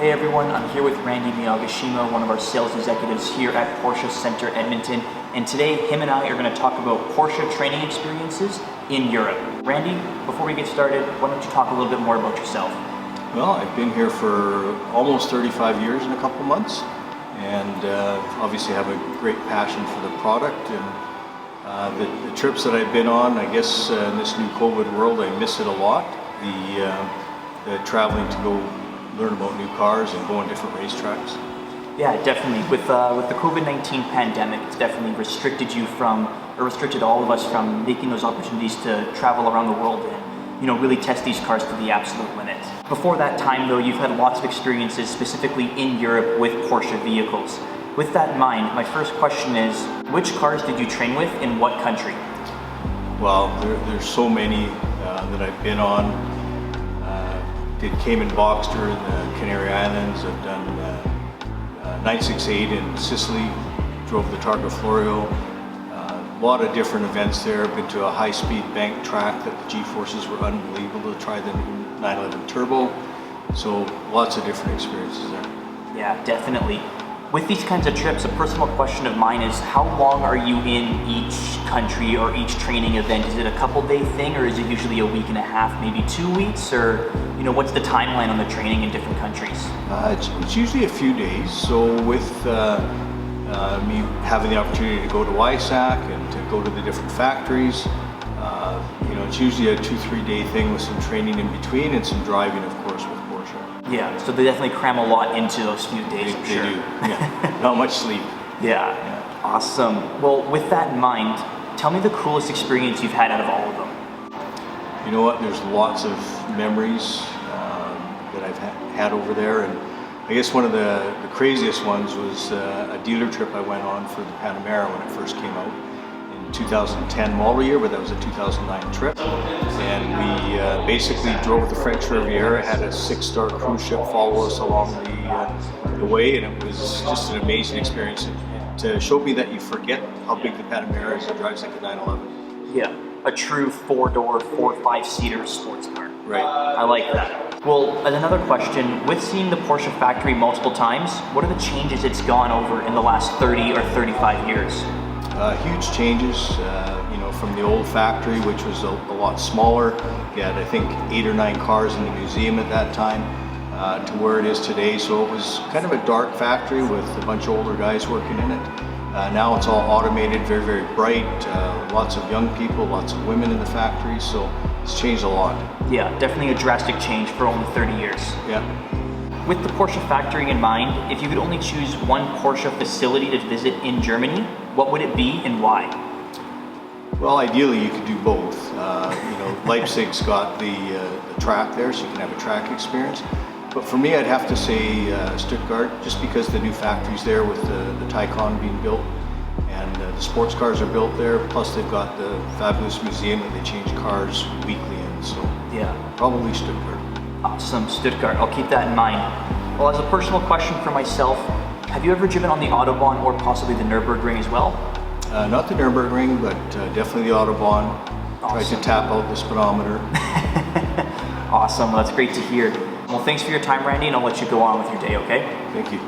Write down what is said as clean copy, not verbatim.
Hey everyone, I'm here with Randy Miyagishima, one of our sales executives here at Porsche Center Edmonton, and today him and I are going to talk about Porsche training experiences in Europe. Randy, before we get started, why don't you talk a little bit more about yourself? Well, I've been here for almost 35 years in a couple months, and obviously have a great passion for the product, and the trips that I've been on, I guess in this new COVID world, I miss it a lot. The traveling to go learn about new cars and go on different racetracks. Yeah, definitely. With the COVID-19 pandemic, it's definitely restricted all of us from making those opportunities to travel around the world and, really test these cars to the absolute limit. Before that time, though, you've had lots of experiences specifically in Europe with Porsche vehicles. With that in mind, my first question is, which cars did you train with in what country? Well, there's so many that I've been on. Did Cayman Boxster in the Canary Islands. I've done 968 in Sicily, drove the Targa Florio. A lot of different events there. I've been to a high-speed bank track that the G-forces were unbelievable to try the new 911 Turbo. So lots of different experiences there. Yeah, definitely. With these kinds of trips, a personal question of mine is, how long are you in each country or each training event? Is it a couple-day thing, or is it usually a week and a half, maybe 2 weeks? Or, what's the timeline on the training in different countries? It's usually a few days. So with me having the opportunity to go to ISAC and to go to the different factories, it's usually a 2-3 day thing with some training in between and some driving, of course, with Porsche. Yeah, so they definitely cram a lot into those few days, I'm sure. They do, yeah. Not much sleep. Yeah, awesome. Well, with that in mind, tell me the coolest experience you've had out of all of them. You know what, there's lots of memories that I've had over there, and I guess one of the craziest ones was a dealer trip I went on for the Panamera when it first came out in 2010 model year, but that was a 2009 trip. And we basically drove the French Riviera, had a 6-star cruise ship follow us along the way, and it was just an amazing experience to show me that you forget how big the Panamera is. It drives like a 911. Yeah, a true 4-door, 5-seater sports car. Right. I like that. Well, as another question, with seeing the Porsche factory multiple times, what are the changes it's gone over in the last 30 or 35 years? Huge changes, from the old factory, which was a lot smaller. You had, I think, 8 or 9 cars in the museum at that time, to where it is today. So it was kind of a dark factory with a bunch of older guys working in it. Now it's all automated, very, very bright, lots of young people, lots of women in the factory, so it's changed a lot. Yeah, definitely a drastic change for only 30 years. Yeah. With the Porsche factory in mind, if you could only choose one Porsche facility to visit in Germany, what would it be and why? Well, ideally you could do both. Leipzig's got the track there, so you can have a track experience. But for me, I'd have to say Stuttgart, just because the new factory's there with the Taycan being built, and the sports cars are built there. Plus, they've got the fabulous museum that they change cars weekly in. So yeah, probably Stuttgart. Awesome, Stuttgart. I'll keep that in mind. Well, as a personal question for myself, have you ever driven on the Autobahn or possibly the Nürburgring as well? Not the Nürburgring, but definitely the Autobahn. Awesome. Tried to tap out the speedometer. Awesome. Well, that's great to hear. Well, thanks for your time, Randy, and I'll let you go on with your day, okay? Thank you.